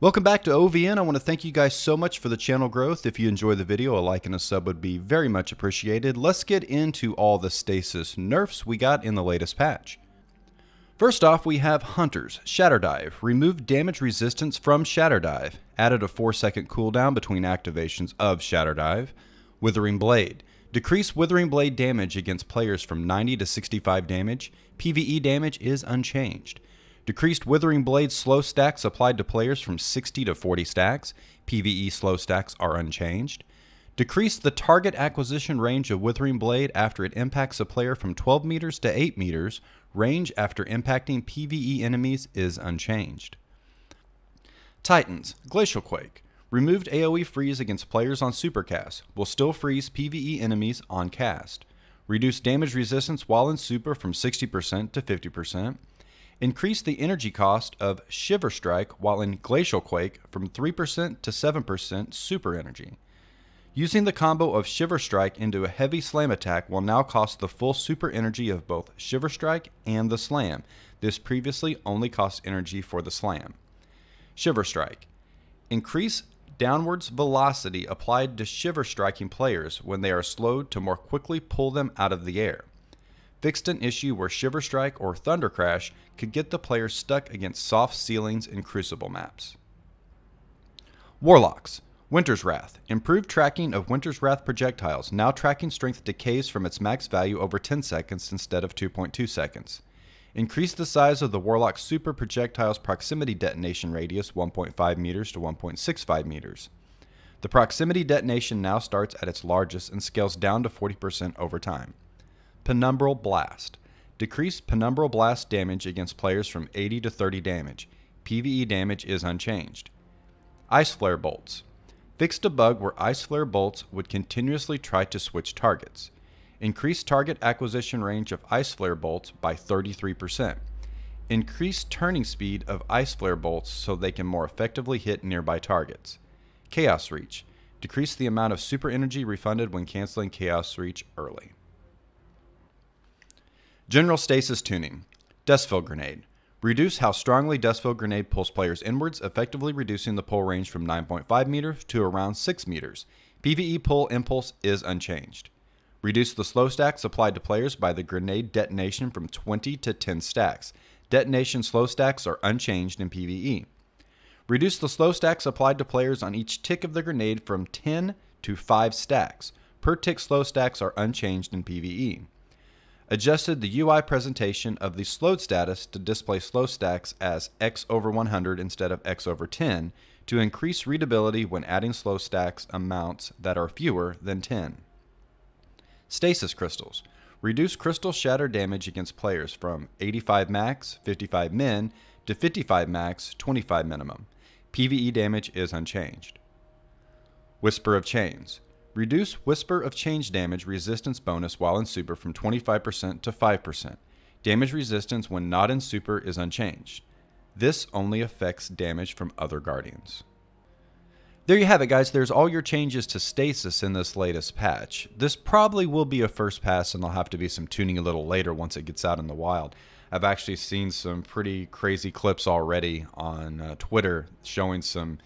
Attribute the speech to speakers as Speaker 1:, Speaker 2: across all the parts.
Speaker 1: Welcome back to OVN. I want to thank you guys so much for the channel growth. If you enjoy the video, a like and a sub would be very much appreciated. Let's get into all the Stasis nerfs we got in the latest patch. First off, we have Hunters, Shatter Dive. Removed damage resistance from Shatter Dive. Added a 4-second cooldown between activations of Shatter Dive. Withering Blade. Decrease Withering Blade damage against players from 90 to 65 damage. PvE damage is unchanged. Decreased Withering Blade slow stacks applied to players from 60 to 40 stacks. PvE slow stacks are unchanged. Decreased the target acquisition range of Withering Blade after it impacts a player from 12 meters to 8 meters. Range after impacting PvE enemies is unchanged. Titans, Glacial Quake. Removed AoE freeze against players on Supercast. Will still freeze PvE enemies on cast. Reduce damage resistance while in Super from 60% to 50%. Increase the energy cost of Shiver Strike while in Glacial Quake from 3% to 7% super energy. Using the combo of Shiver Strike into a heavy slam attack will now cost the full super energy of both Shiver Strike and the slam. This previously only cost energy for the slam. Shiver Strike. Increase downwards velocity applied to Shiver Striking players when they are slowed to more quickly pull them out of the air. Fixed an issue where Shiver Strike or Thunder Crash could get the player stuck against soft ceilings in Crucible maps. Warlocks, Winter's Wrath. Improved tracking of Winter's Wrath projectiles, now tracking strength decays from its max value over 10 seconds instead of 2.2 seconds. Increase the size of the Warlock's super projectile's proximity detonation radius 1.5 meters to 1.65 meters. The proximity detonation now starts at its largest and scales down to 40% over time. Penumbral Blast. Decrease Penumbral Blast damage against players from 80 to 30 damage. PvE damage is unchanged. Ice Flare Bolts. Fixed a bug where Ice Flare Bolts would continuously try to switch targets. Increase target acquisition range of Ice Flare Bolts by 33%. Increase turning speed of Ice Flare Bolts so they can more effectively hit nearby targets. Chaos Reach. Decrease the amount of super energy refunded when canceling Chaos Reach early. General Stasis Tuning. Dustfill Grenade. Reduce how strongly Dustfill Grenade pulls players inwards, effectively reducing the pull range from 9.5 meters to around 6 meters. PvE pull impulse is unchanged. Reduce the slow stacks applied to players by the grenade detonation from 20 to 10 stacks. Detonation slow stacks are unchanged in PvE. Reduce the slow stacks applied to players on each tick of the grenade from 10 to 5 stacks. Per tick slow stacks are unchanged in PvE. Adjusted the UI presentation of the slowed status to display slow stacks as X over 100 instead of X over 10 to increase readability when adding slow stacks amounts that are fewer than 10. Stasis Crystals. Reduce crystal shatter damage against players from 85 max, 55 min, to 55 max, 25 minimum. PvE damage is unchanged. Whisper of Chains. Reduce Whisper of Change damage resistance bonus while in Super from 25% to 5%. Damage resistance when not in Super is unchanged. This only affects damage from other Guardians. There you have it, guys. There's all your changes to Stasis in this latest patch. This probably will be a first pass, and there'll have to be some tuning a little later once it gets out in the wild. I've actually seen some pretty crazy clips already on Twitter showing some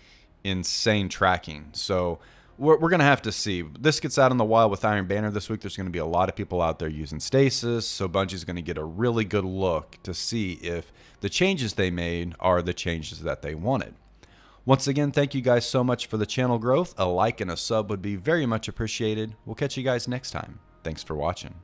Speaker 1: insane tracking. So we're going to have to see. This gets out in the wild with Iron Banner this week. There's going to be a lot of people out there using Stasis, so Bungie's going to get a really good look to see if the changes they made are the changes that they wanted. Once again, thank you guys so much for the channel growth. A like and a sub would be very much appreciated. We'll catch you guys next time. Thanks for watching.